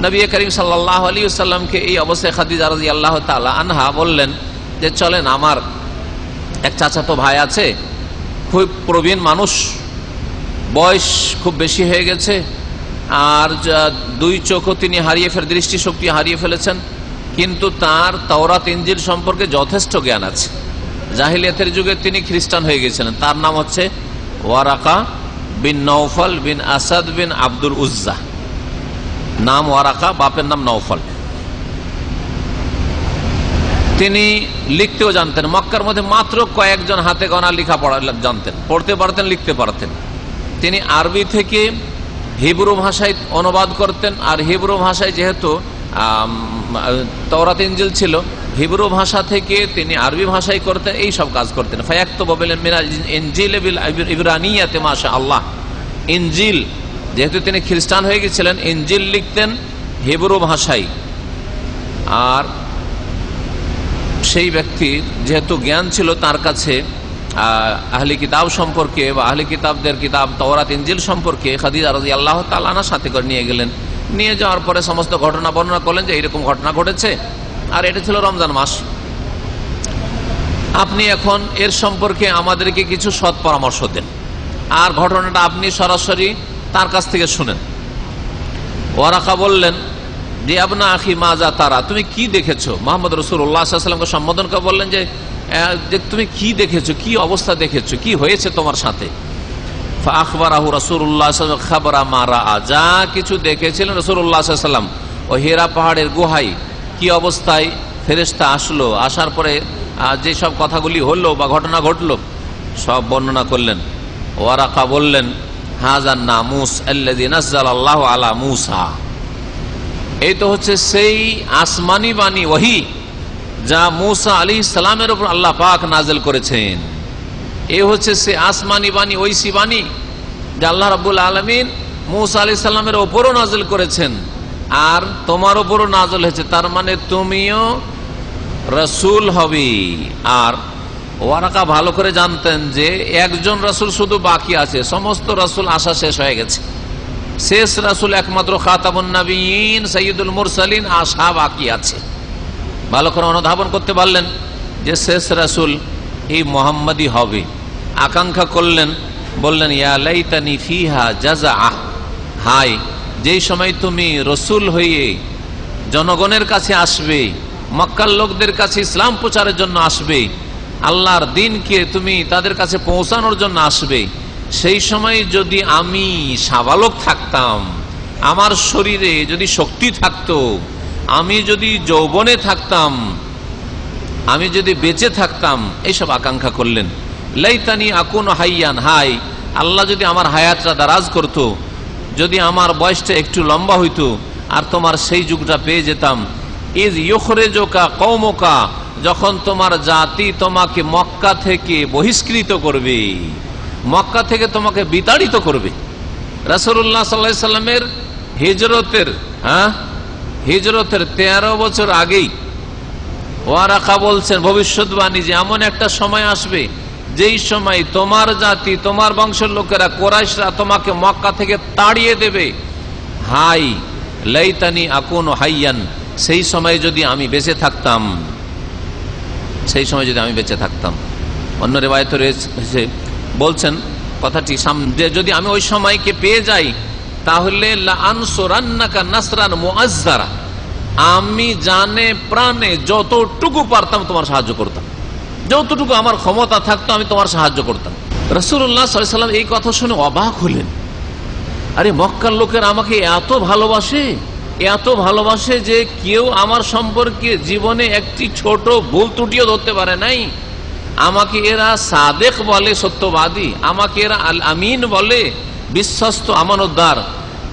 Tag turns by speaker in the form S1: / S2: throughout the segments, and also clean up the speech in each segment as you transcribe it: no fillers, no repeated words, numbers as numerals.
S1: নবী করিম সাল্লাল্লাহু আলাইহি ওয়াসাল্লামকে এই অবস্থায় খাদিজা রাদিয়াল্লাহু তাআলা আনহা বললেন যে চলেন, আমার এক চাচাতো ভাই আছে, খুব প্রবীণ মানুষ, বয়স খুব বেশি হয়ে গেছে, আর দুই চোখও তিনি দৃষ্টিশক্তি হারিয়ে ফেলেছেন, কিন্তু তার তাওরাত ইনজিল সম্পর্কে যথেষ্ট জ্ঞান আছে। জাহিলিয়াতের যুগে তিনি খ্রিস্টান হয়ে গেছিলেন। তার নাম হচ্ছে ওয়ারাকা বিন নওফল বিন আসাদ বিন আব্দুল উজ্জা। নাম ওয়ারাকা, বাপের নাম নওফল। তিনি লিখতেও জানতেন। মক্কার মধ্যে মাত্র কয়েকজন হাতে গোনা লেখাপড়া জানতেন, পড়তে পারতেন, লিখতে পারতেন। তিনি আরবি থেকে হিব্রু ভাষায় অনুবাদ করতেন, আর হিব্রু ভাষায় যেহেতু তাওরাত ইনজিল ছিল, হিব্রু ভাষা থেকে তিনি আরবি ভাষায় করতেন, এই সব কাজ করতেন। ফায়াক্তুবু বিল ইনজিল বিল ইবরানিয়াতে মাশাআল্লাহ। ইনজিল, যেহেতু তিনি খ্রিস্টান হয়ে গেছিলেন, ইনজিল লিখতেন হিব্রু ভাষায়। আর সেই ব্যক্তির যেহেতু জ্ঞান ছিল তার কাছে আহলি কিতাব সম্পর্কে বা আহলি কিতাবদের কিতাব তাওরাত ইনজিল সম্পর্কে, খাদিজা রাদিয়াল্লাহু তাআলা আনহা সাথে করে নিয়ে গেলেন। নিয়ে যাওয়ার পরে সমস্ত ঘটনা বর্ণনা করলেন যে এইরকম ঘটনা ঘটেছে, আর এটা ছিল রমজান মাস। আপনি এখন এর সম্পর্কে আমাদেরকে কিছু সৎ পরামর্শ দেন, আর ঘটনাটা আপনি সরাসরি তার কাছ থেকে শুনেন। ওয়ারাকা বললেন যে আবনা আখি মাজা তারা, তুমি কি দেখেছো? মুহাম্মদ রাসূলুল্লাহ সাল্লাল্লাহু আলাইহি ওয়াসাল্লামকে সম্বোধন করে বললেন যে তুমি কি দেখেছো, কি অবস্থা দেখেছো, কি হয়েছে তোমার সাথে? ফাআখবারাহু রাসূলুল্লাহ সাল্লাল্লাহু আলাইহি ওয়াসাল্লাম খাবরা মা রাআ, যা কিছু দেখেছিলেন রাসূলুল্লাহ সাল্লাল্লাহু আলাইহি ওয়াসাল্লাম ও হেরা পাহাড়ের গুহায় কি অবস্থায় ফেরেশতা আসলো, আসার পরে যে সব কথাগুলি হলো বা ঘটনা ঘটলো সব বর্ণনা করলেন। ওয়ারাকা বললেন হাযান নামুস আল্লাযী নাযালাল্লাহু আলা মূসা, এই তো হচ্ছে সেই আসমানি বাণী ওহী যা মূসা আলাইহিস সালামের উপর আল্লাহ পাক নাযিল করেছেন। এই হচ্ছে সে আসমানি বাণী, ঐশী বাণী যা আল্লাহ রাব্বুল আলামিন মূসা আলাইহিস সালামের উপরও নাযিল করেছেন, আর তোমার উপরও নাযিল হয়েছে। তার মানে তুমিও রাসূল হবে। আর ওয়ারাকা ভালো করে জানতেন যে একজন রাসূল শুধু বাকি আছে, সমস্ত রাসূল আসা শেষ হয়ে গেছে। শেষ রাসূল একমাত্র খাতামুন নবিয়্যিন সাইয়্যিদুল মুরসালিন আসা বাকি আছে। ভালো করে অনুধাবন করতে পারলেন যে শেষ রাসূল এই মুহাম্মদই হবে। আকাঙ্ক্ষা করলেন, বললেন ইয়া লাইতানি ফিহা জাযাআ, হায় যেই সময় তুমি রাসূল হয়ে জনগণের কাছে আসবে, মক্কার লোকদের কাছে ইসলাম প্রচারের জন্য আসবে, আল্লাহর দ্বীনকে তুমি তাদের কাছে পৌঁছানোর জন্য আসবে, সেই সময় যদি আমি সাবালক থাকতাম, আমার শরীরে যদি শক্তি থাকতো, আমি যদি যৌবনে থাকতাম, আমি যদি বেঁচে থাকতাম, এইসব আকাঙ্ক্ষা করলেন। লাইতানি আকুনু হাইয়ান, হাই আল্লাহ যদি আমার হায়াতটা দারাজ করতো, যদি আমার বয়সটা একটু লম্বা হইতো, আর তোমার সেই যুগটা পেয়ে যেতাম। ইজ ইউখরিজুকা কওমুকা, যখন তোমার জাতি তোমাকে মক্কা থেকে বহিষ্কৃত করবে, মক্কা থেকে তোমাকে বিতাড়িত করবে। রাসূলুল্লাহ সাল্লাল্লাহু আলাইহি সাল্লামের হিজরতের 13 বছর আগেই ওয়ারাকা বলছেন ভবিষ্যৎবাণী যে এমন একটা সময় আসবে যেই সময় তোমার জাতি, তোমার বংশের লোকেরা, কুরাইশরা তোমাকে মক্কা থেকে তাড়িয়ে দেবে। হাই লাইতানি আকুনু হাইয়ান, সেই সময় যদি আমি বেঁচে থাকতাম, সেই সময় যদি আমি বেঁচে থাকতাম। অন্য রিওয়ায়াতে রয়েছে, বলছেন কথাটি, যে যদি আমি ওই সময়কে পেয়ে যাই তাহলে লা আনসুরান্নাকা নাসরান মুআজ্জারা, আমি জানে প্রাণে যতটুকু পারতাম তোমার সাহায্য করতাম, যতটুকু আমার ক্ষমতা থাকতো আমি তোমার সাহায্য করতাম। রাসূলুল্লাহ সাল্লাল্লাহু আলাইহি ওয়াসাল্লাম এই কথা শুনে অবাক হলেন। আরে মক্কার লোকের আমাকে এত ভালোবাসে, এত ভালোবাসে যে কেউ আমার সম্পর্কে জীবনে একটি ছোট ভুল ত্রুটিও ধরতে পারে নাই। আমাকে এরা সাদেক বলে, সত্যবাদী, আমাকে এরা আল আমিন বলে, বিশ্বস্ত আমানতদার।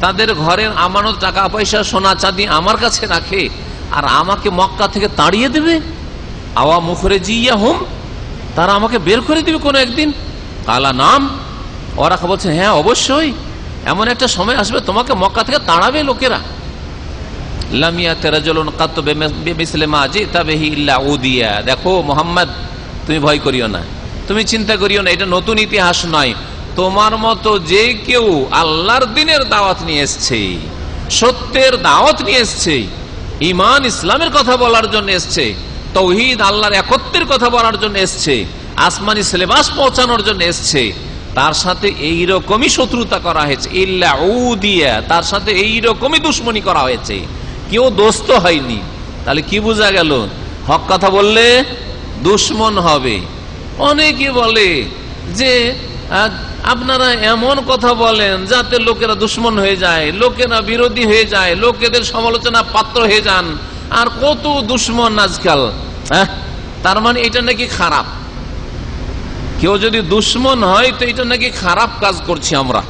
S1: তাদের ঘরের আমানত, টাকা পয়সা, সোনা চাঁদি আমার কাছে রাখে, আর আমাকে মক্কা থেকে তাড়িয়ে দেবে। আওয়া মুখরিজিয়াহুম, তারা আমাকে বের করে দিবে কোনো একদিন। কালা নাম, ওরা বলছে হ্যাঁ অবশ্যই, এমন একটা সময় আসবে তোমাকে মক্কা থেকে তাড়াবে লোকেরা। লামিয়াতে রাজুলুন কাত বিমিসলি মা জিতা বিহি ইল্লা উদিয়া, দেখো মুহাম্মদ তুমি ভয় করিও না, তুমি চিন্তা করিও না, এটা নতুন ইতিহাস নয়। তোমার মতো যে কেউ আল্লাহর দ্বীনের দাওয়াত নিয়ে এসছে, সত্যের দাওয়াত নিয়ে এসছে, ঈমান ইসলামের কথা বলার জন্য এসছে, তাওহীদ আল্লাহর একত্বের কথা বলার জন্য এসছে, আসমানি সিলেবাস পৌঁছানোর জন্য এসছে, তার সাথে এইরকমই শত্রুতা করা হয়েছে, ইল্লা উদিয়া, তার সাথে এইরকমই দুশ্মনী করা হয়েছে, কেউ দোস্ত হয়নি। তাহলে কি বোঝা গেল? হক কথা বললে দুশ্মন হবে। অনেকে বলে যে আপনারা এমন কথা বলেন যাতে লোকেরা দুশ্মন হয়ে যায়, লোকেরা বিরোধী হয়ে যায়, লোকেদের সমালোচনা পাত্র হয়ে যান, আর কত দুশ্মন আজকাল। তার মানে এটা নাকি খারাপ। কেউ যদি দুশ্মন হয় তো এটা নাকি খারাপ কাজ করছি আমরা,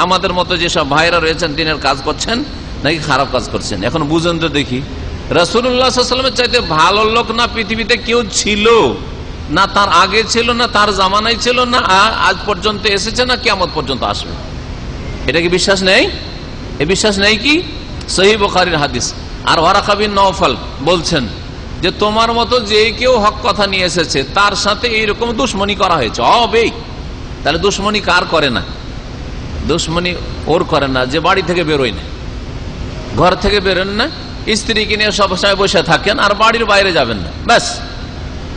S1: আমাদের মতো যেসব ভাইরা রয়েছেন দিনের কাজ করছেন নাকি খারাপ কাজ করছেন। এখন বুঝেন তো দেখি, রাসূলুল্লাহ সাল্লাল্লাহু আলাইহি ওয়াসাল্লামের চাইতে ভালো লোক না পৃথিবীতে কেউ ছিল? না তার আগে ছিল, না তার জামানায় ছিল, না আজ পর্যন্ত এসেছে, না কিয়ামত পর্যন্ত আসবে। এটা কি বিশ্বাস নেই? এ বিশ্বাস নেই কি? সহিহ বুখারীর হাদিস। আর ওয়ারাকা বিন নওফাল বলছেন যে তোমার মতো যে কেউ হক কথা নিয়ে এসেছে তার সাথে এইরকম দুশ্মনী করা হয়েছে। হবেই। তাহলে দুশ্মনী কার করে না? দুশ্মনী ওর করে না যে বাড়ি থেকে বেরোয় না, ঘর থেকে বেরোন না, স্ত্রীকে নিয়ে সব সময় বসে থাকেন আর বাড়ির বাইরে যাবেন না, ব্যাস,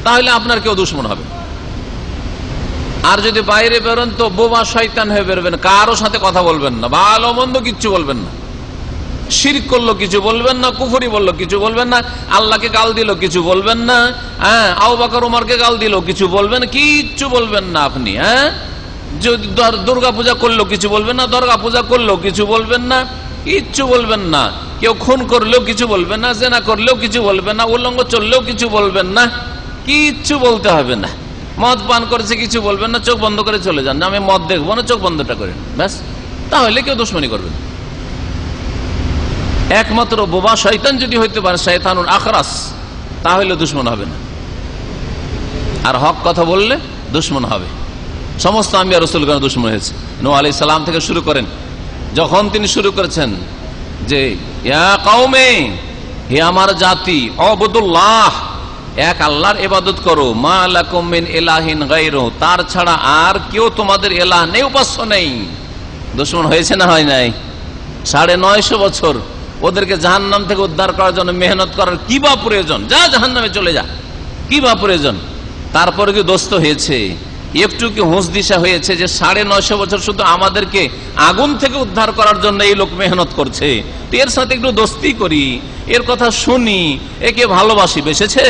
S1: তাহলে আপনার কেউ দুশ্মন হবে। আর যদি বাইরে বেরোন তো বোবা শয়তান হয়ে বেরোবেন, কারো সাথে কথা বলবেন না, ভালো মন্দ কিচ্ছু বলবেন না, শিরক করলো কিছু বলবেন না, কুফরি বললো কিছু বলবেন না, আল্লাহকে গাল দিল কিছু বলবেন না, আবু বকর ওমরকে গাল দিল কিছু বলবেন, কিচ্ছু বলবেন না আপনি। যদি দুর্গা পূজা করলো কিছু বলবেন না, দুর্গা পূজা করলেও কিছু বলবেন না, কিচ্ছু বলবেন না। কেউ খুন করলেও কিছু বলবেন না, জেনা করলেও কিছু বলবেন না, উলঙ্গ চললেও কিছু বলবেন না, কিচ্ছু বলতে হবে না। মদ পান করেছে কিছু বলবেন না, চোখ বন্ধ করে চলে যান, আমি মদ দেখবো না, চোখ বন্ধটা করেন, ব্যাস, তাহলে কেউ দুশ্মনী করবেন। একমাত্র বোবা শয়তান যদি হইতে পারে, শয়তানুল আখরাস, তাহলে দুশ্মন হবে না। আর হক কথা বললে দুশ্মন হবে। সমস্ত আম্বিয়া রাসূলগণ দুশ্মন হয়েছে। নূহ আলাইহিস সালাম থেকে শুরু করেন, যখন তিনি শুরু করেছেন যে ইয়া কওমে, হে আমার জাতি, উবুদুল্লাহ, এক আল্লাহর ইবাদত করো, মা লাকুম মিন ইলাহিন গায়রু, তার ছাড়া আর কেউ তোমাদের ইলাহ নেই, উপাস্য নেই। দুশ্মন হয়েছে না হয় নাই? 950 বছর ওদেরকে জাহান্নাম থেকে উদ্ধার করার জন্য মেহনত করার কি বা প্রয়োজন? যা জাহান্নামে চলে যা, কি বা প্রয়োজন? তারপরে কি দোস্ত হয়েছে? একটু কি হুঁশ দিশা হয়েছে যে 950 বছর শুধু আমাদেরকে আগুন থেকে উদ্ধার করার জন্য এই লোক মেহনত করছে, তো এর সাথে একটু দোস্তি করি, এর কথা শুনি, একে ভালোবাসি, বেসেছে?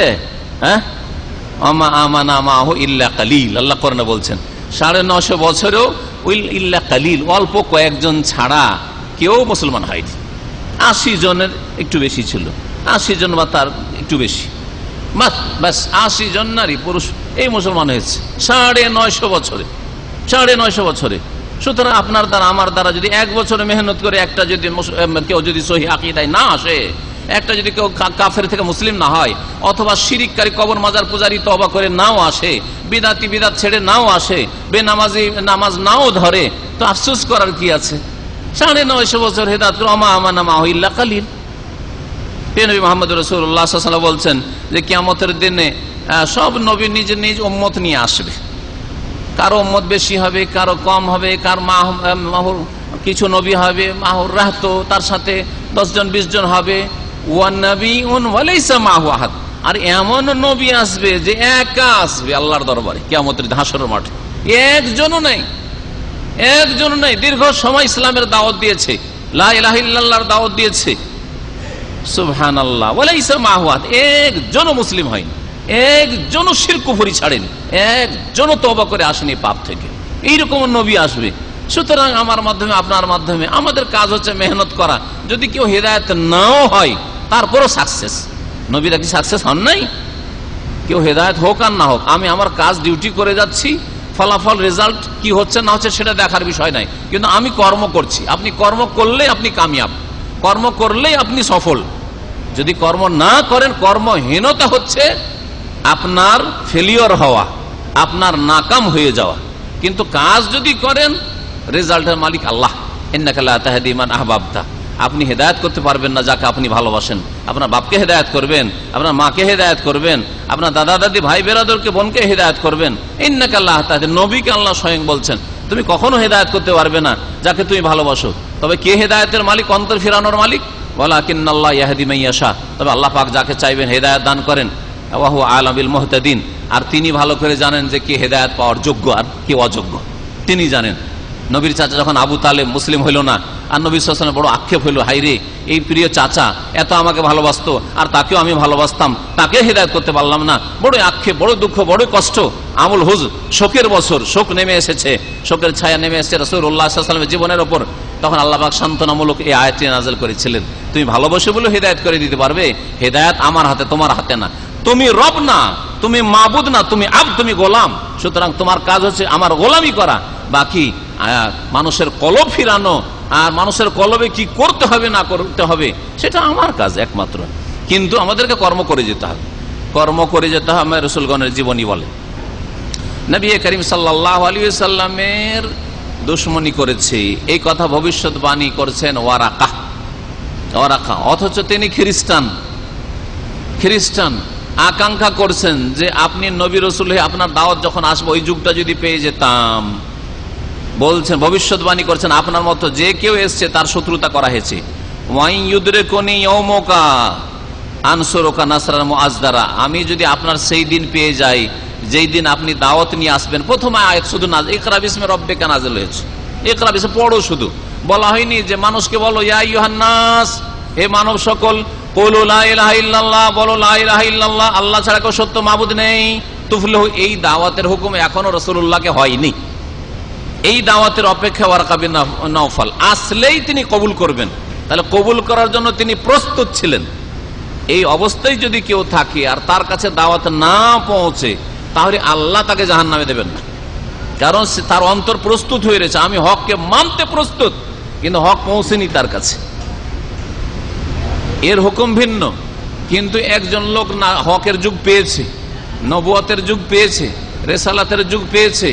S1: আল্লাহ কোরআনে বলছেন 950 বছরেও ইল্লা কালিল, অল্প কয়েকজন ছাড়া কেউ মুসলমান হয়নি। 80 জনের একটু বেশি ছিল, 80 জন বা তার একটু বেশি, ব্যাস 80 জন নারী পুরুষ এই মুসলমান হয়েছে 950 বছরে, 950 বছরে। সুতরাং আপনার দ্বারা আমার দ্বারা যদি 1 বছরে মেহনত করে একটা যদি কেউ যদি সহি আকীদায় না আসে, একটা যদি কেউ কাফের থেকে মুসলিম না হয়, অথবা শিরিককারী কবর মাজার পূজারি তওবা করে নাও আসে, বিদাতি বিদাত ছেড়ে নাও আসে, বেনামাজি নামাজ নাও ধরে, তো আফসোস করার কি আছে? 950 বছর হেদায়েত করে আমা আমানা মা ইল্লা কালিল। নবী মুহাম্মদ রাসূলুল্লাহ সাল্লাল্লাহু আলাইহি ওয়াসাল্লাম বলছেন যে কিয়ামতের দিনে সব নবী নিজ নিজ উম্মত নিয়ে আসবে, কারো উম্মত বেশি হবে, কারো কম হবে, কার মাহুর কিছু নবী হবে মাহুর রাহতো, তার সাথে 10 জন 20 জন হবে, ওয়ান নাবিয়ুন ওয়া লাইসা মাহু আহাদ। আর এমন নবী আসবে যে একা আসবে আল্লাহর দরবারে কিয়ামতের হাসরের মাঠে, একজনও নাই, একজনও নাই। দীর্ঘ সময় ইসলামের দাওয়াত দিয়েছে, লা ইলাহা ইল্লাল্লাহর দাওয়াত দিয়েছে, সুবহানাল্লাহ, ওয়া লাইসা মাহু আহাদ, একজনও মুসলিম হয়নি, একজনও শিরক কুফরি ছাড়েনি, একজনও তওবা করে আসেনি পাপ থেকে। এইরকম নবী আসবে। সুতরাং আমার মাধ্যমে আপনার মাধ্যমে আমাদের কাজ হচ্ছে মেহনত করা। যদি কেউ হেদায়েত নাও হয় তারপরও সাকসেস। নবীরা কি সাকসেস হন নাই? কেউ হেদায়েত হোক আর না হোক, আমি আমার কাজ ডিউটি করে যাচ্ছি, ফলাফল রেজাল্ট কি হচ্ছে না হচ্ছে সেটা দেখার বিষয় নাই, কিন্তু আমি কর্ম করছি। আপনি কর্ম করলেই আপনি কামিয়াব, কর্ম করলেই আপনি সফল। যদি কর্ম না করেন, কর্মহীনতা হচ্ছে আপনার ফেলিওর হওয়া, আপনার নাকাম হয়ে যাওয়া। কিন্তু কাজ যদি করেন, রেজাল্টের মালিক আল্লাহ। ইন্নাকা লা তাহদি মান আহবাবতা, আপনি হেদায়েত করতে পারবেন না যাকে আপনি ভালোবাসেন। আপনার বাপকে হেদায়েত করবেন, আপনার মাকে হেদায়েত করবেন, আপনার দাদা দাদি ভাই বেরাদরকে বোনকে হেদায়েত করবেন। ইন্নাকা লা তাহদি, নবীকে আল্লাহ স্বয়ং বলছেন তুমি কখনো হেদায়েত করতে পারবে না যাকে তুমি ভালোবাসো। তবে কে হেদায়েতের মালিক, অন্তর ফিরানোর মালিক? ওয়ালাকিন্নাল্লাহ ইয়াহদি মান ইয়াশা, তবে আল্লাহ পাক যাকে চাইবেন হেদায়েত দান করেন। ওয়া হুয়া আ'লামু বিল মুহতাদিন, আর তিনি ভালো করে জানেন যে কে হেদায়েত পাওয়ার যোগ্য আর কে অযোগ্য, তিনি জানেন। নবীর চাচা যখন আবু তালেব মুসলিম হইল না, আর নবী সাল্লাল্লাহু আলাইহি ওয়াসাল্লাম বড় আক্ষেপ হইল, হাইরে এই প্রিয় চাচা এত আমাকে ভালোবাসতো আর তাকেও আমি ভালোবাসতাম, তাকে হেদায়েত করতে পারলাম না, বড় আক্ষেপ, বড় দুঃখ, বড় কষ্ট। আমুল হুজ, শোকের বছর, শোক নেমে এসেছে, শোকের ছায়া নেমে এসেছে রাসূলুল্লাহ সাল্লাল্লাহু আলাইহি ওয়াসাল্লামের জীবনের উপর। তখন আল্লাহ পাক সান্ত্বনামূলক এই আয়াতটি নাযিল করেছিলেন, তুমি ভালোবাসো বলে হেদায়েত করে দিতে পারবে, হেদায়েত আমার হাতে, তোমার হাতে না। তুমি রব না, তুমি মাবুদ না, তুমি আব্দ, তুমি গোলাম। সুতরাং তোমার কাজ হচ্ছে আমার গোলামি করা, বাকি মানুষের কলব ফিরানো আর মানুষের কলবে কি করতে হবে না করতে হবে সেটা আমার কাজ একমাত্র। কিন্তু আমাদেরকে কর্ম করে যেতে হবে, কর্ম করে যেতে হবে। রাসূলগণের জীবনী বলে নবী করিম সাল্লাল্লাহু আলাইহি ওয়াসাল্লামের দুশমনি করেছে, এই কথা ভবিষ্যৎবাণী করছেন ওয়ারাকা, অথচ তিনি খ্রিস্টান। আকাঙ্ক্ষা করছেন যে আপনি নবী রাসূল হয়ে আপনার দাওয়াত যখন আসবে ওই যুগটা যদি পেয়ে যেতাম। বলছেন, ভবিষ্যৎবাণী করছেন, আপনার মতো যে কেউ এসছে তার শত্রুতা করা হয়েছে। আমি যদি আপনার সেই দিন পেয়ে যাই যেই দিন আপনি দাওয়াত নিয়ে আসবেন। প্রথম আয়াত শুধু ইকরা বিসমি রাব্বিকা নাযিল হয়েছে, ইকরা বিসমি পড়ো, শুধু বলা হয়নি যে মানুষকে বলো ইয়া আইয়ুহান নাস, হে মানব সকল, কুলু লা ইলাহা ইল্লাল্লাহ, বলো লা ইলাহা ইল্লাল্লাহ, আল্লাহ ছাড়া কেউ সত্য মাবুদ নেই, তুফলিহু। এই দাওয়াতের হুকুম এখনো রাসূলুল্লাহকে হয়নি। এই দাওয়াতের অপেক্ষা ওয়ারাকা বিন নওফাল আসলেই তিনি কবুল করবেন, তাহলে কবুল করার জন্য তিনি প্রস্তুত ছিলেন। এই অবস্থায় যদি কেউ থাকে আর তার কাছে দাওয়াত না পৌঁছে, তাহলে আল্লাহ তাকে জাহান্নামে দেবেন না, কারণ তার অন্তর প্রস্তুত হয়ে রয়েছে, আমি হককে মানতে প্রস্তুত, কিন্তু হক পৌঁছেনি তার কাছে। এর হুকুম ভিন্ন, কিন্তু একজন লোক না হকের যুগ পেয়েছে, নবুয়তের যুগ পেয়েছে, রিসালাতের যুগ পেয়েছে,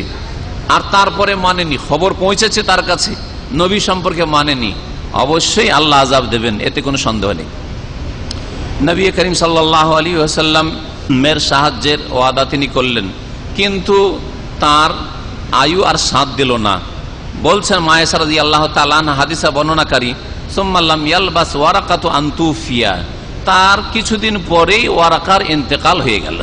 S1: আর তারপরে মানেনি, খবর পৌঁছেছে তার কাছে, নবী সম্পর্কে মানেনি, অবশ্যই আল্লাহ আযাব দেবেন, এতে কোনো সন্দেহ নেই। নবী করিম সাল্লাল্লাহু আলাইহি ওয়াসাল্লামের সাহায্যের ওয়াদা তিনি করলেন, কিন্তু তার আয়ু আর সাথ দিল না। বলছেন মায়েশা রাদিয়াল্লাহু তাআলা আনহা, হাদিসা বর্ণনাকারী, সুম্মা লাম ইয়ালবাস ওয়ারাকাতু আন তুফিয়া, তার কিছুদিন পরেই ওয়ারাকার ইন্তেকাল হয়ে গেল।